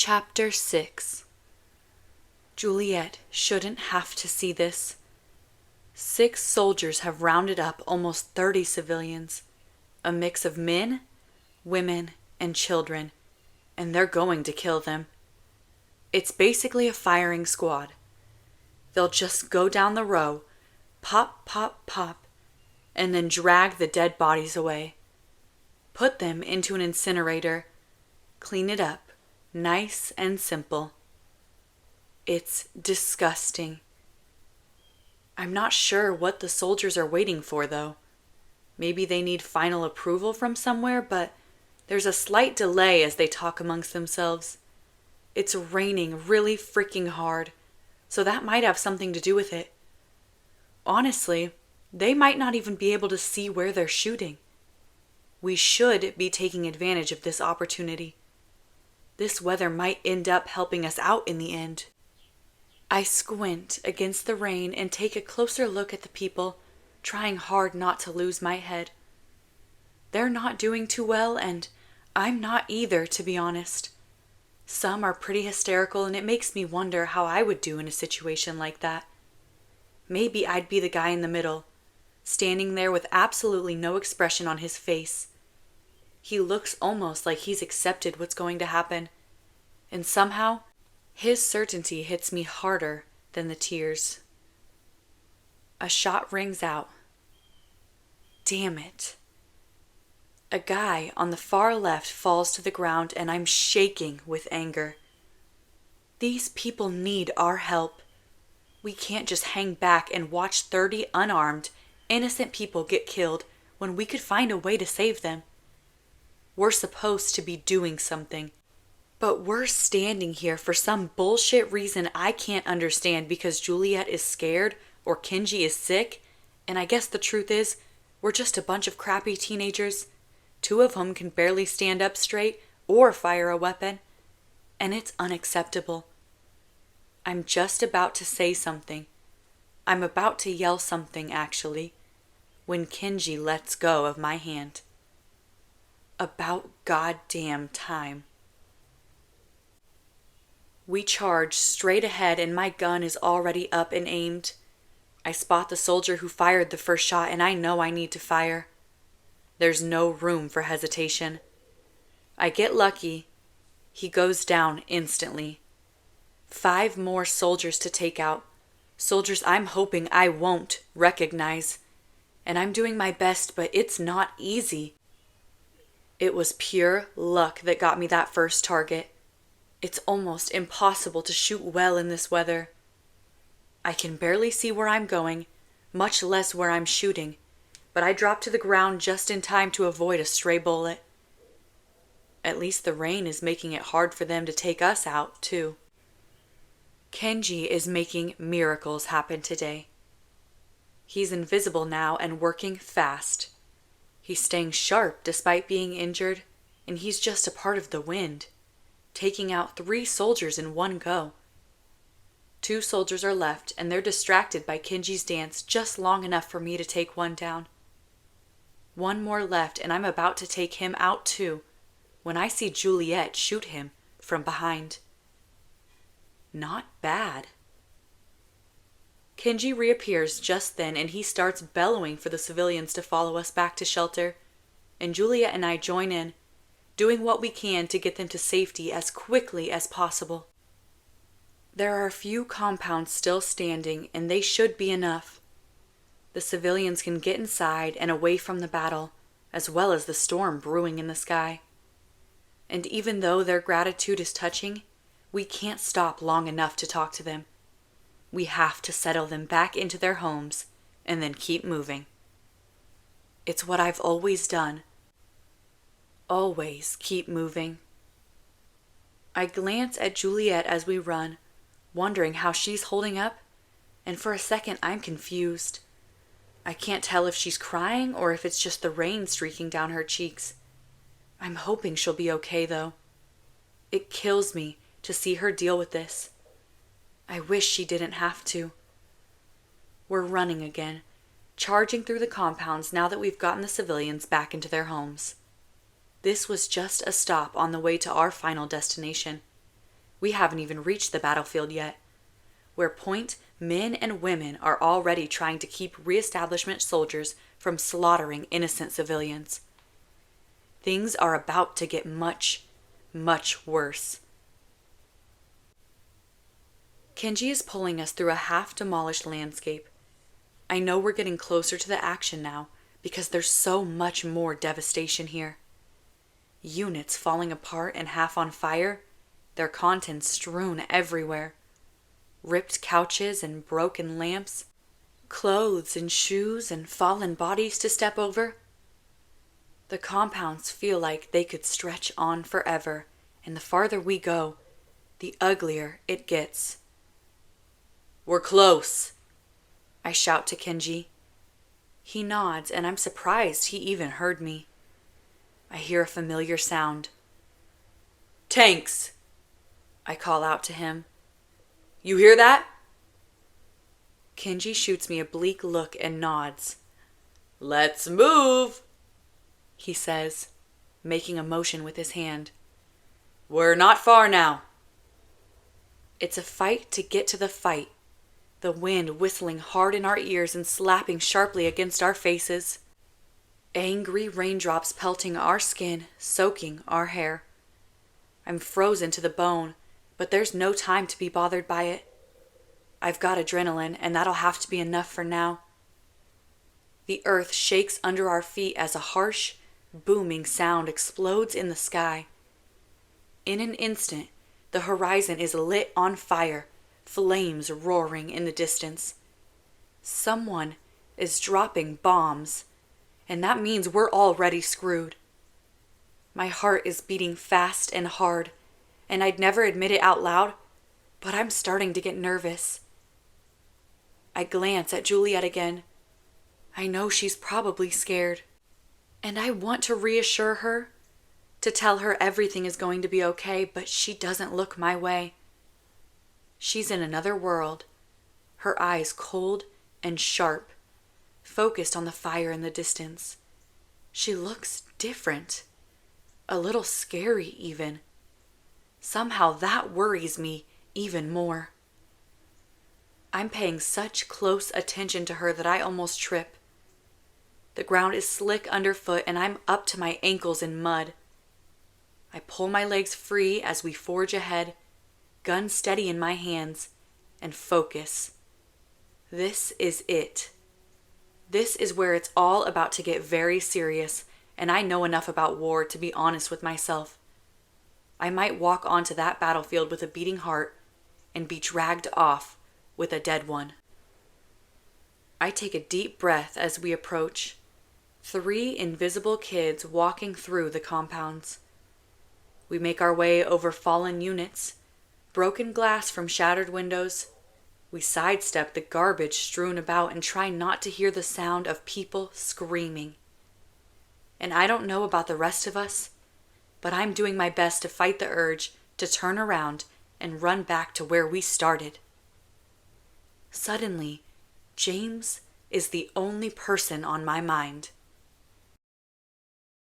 Chapter 6. Juliet shouldn't have to see this. 6 soldiers have rounded up almost 30 civilians, a mix of men, women, and children, and they're going to kill them. It's basically a firing squad. They'll just go down the row, pop, pop, pop, and then drag the dead bodies away. Put them into an incinerator, clean it up, nice and simple. It's disgusting. I'm not sure what the soldiers are waiting for, though. Maybe they need final approval from somewhere, but there's a slight delay as they talk amongst themselves. It's raining really freaking hard, so that might have something to do with it. Honestly, they might not even be able to see where they're shooting. We should be taking advantage of this opportunity. This weather might end up helping us out in the end. I squint against the rain and take a closer look at the people, trying hard not to lose my head. They're not doing too well, and I'm not either, to be honest. Some are pretty hysterical, and it makes me wonder how I would do in a situation like that. Maybe I'd be the guy in the middle, standing there with absolutely no expression on his face. He looks almost like he's accepted what's going to happen, and somehow his certainty hits me harder than the tears. A shot rings out. Damn it. A guy on the far left falls to the ground, and I'm shaking with anger. These people need our help. We can't just hang back and watch 30 unarmed, innocent people get killed when we could find a way to save them. We're supposed to be doing something, but we're standing here for some bullshit reason I can't understand because Juliet is scared or Kenji is sick, and I guess the truth is, we're just a bunch of crappy teenagers. 2 of whom can barely stand up straight or fire a weapon, and it's unacceptable. I'm just about to say something. I'm about to yell something, actually, when Kenji lets go of my hand. About goddamn time. We charge straight ahead, and my gun is already up and aimed. I spot the soldier who fired the first shot, and I know I need to fire. There's no room for hesitation. I get lucky. He goes down instantly. 5 more soldiers to take out. Soldiers I'm hoping I won't recognize. And I'm doing my best, but it's not easy. It was pure luck that got me that first target. It's almost impossible to shoot well in this weather. I can barely see where I'm going, much less where I'm shooting, but I drop to the ground just in time to avoid a stray bullet. At least the rain is making it hard for them to take us out, too. Kenji is making miracles happen today. He's invisible now and working fast. He's staying sharp despite being injured, and he's just a part of the wind, taking out 3 soldiers in one go. 2 soldiers are left, and they're distracted by Kenji's dance just long enough for me to take one down. 1 more left, and I'm about to take him out too, when I see Juliet shoot him from behind. Not bad. Kenji reappears just then, and he starts bellowing for the civilians to follow us back to shelter, and Juliet and I join in, doing what we can to get them to safety as quickly as possible. There are a few compounds still standing, and they should be enough. The civilians can get inside and away from the battle, as well as the storm brewing in the sky. And even though their gratitude is touching, we can't stop long enough to talk to them. We have to settle them back into their homes and then keep moving. It's what I've always done. Always keep moving. I glance at Juliet as we run, wondering how she's holding up, and for a second I'm confused. I can't tell if she's crying or if it's just the rain streaking down her cheeks. I'm hoping she'll be okay, though. It kills me to see her deal with this. I wish she didn't have to. We're running again, charging through the compounds now that we've gotten the civilians back into their homes. This was just a stop on the way to our final destination, We haven't even reached the battlefield yet, where point men and women are already trying to keep reestablishment soldiers from slaughtering innocent civilians. Things are about to get much, much worse. Kenji is pulling us through a half-demolished landscape. I know we're getting closer to the action now because there's so much more devastation here. Units falling apart and half on fire, their contents strewn everywhere. Ripped couches and broken lamps, clothes and shoes and fallen bodies to step over. The compounds feel like they could stretch on forever, and the farther we go, the uglier it gets. "We're close," I shout to Kenji. He nods, and I'm surprised he even heard me. I hear a familiar sound. "Tanks!" I call out to him. "You hear that?" Kenji shoots me a bleak look and nods. "Let's move," he says, making a motion with his hand. "We're not far now." It's a fight to get to the fight, the wind whistling hard in our ears and slapping sharply against our faces. Angry raindrops pelting our skin, soaking our hair. I'm frozen to the bone, but there's no time to be bothered by it. I've got adrenaline, and that'll have to be enough for now. The earth shakes under our feet as a harsh, booming sound explodes in the sky. In an instant, the horizon is lit on fire, flames roaring in the distance. Someone is dropping bombs, and that means we're already screwed. My heart is beating fast and hard, and I'd never admit it out loud, but I'm starting to get nervous. I glance at Juliet again. I know she's probably scared, and I want to reassure her, to tell her everything is going to be okay, but she doesn't look my way. She's in another world, her eyes cold and sharp, focused on the fire in the distance. She looks different, a little scary even. Somehow that worries me even more. I'm paying such close attention to her that I almost trip. The ground is slick underfoot and I'm up to my ankles in mud. I pull my legs free as we forge ahead, gun steady in my hands, and focus. This is it. This is where it's all about to get very serious, and I know enough about war to be honest with myself. I might walk onto that battlefield with a beating heart and be dragged off with a dead one. I take a deep breath as we approach. 3 invisible kids walking through the compounds. We make our way over fallen units, broken glass from shattered windows. We sidestep the garbage strewn about and try not to hear the sound of people screaming. And I don't know about the rest of us, but I'm doing my best to fight the urge to turn around and run back to where we started. Suddenly, James is the only person on my mind.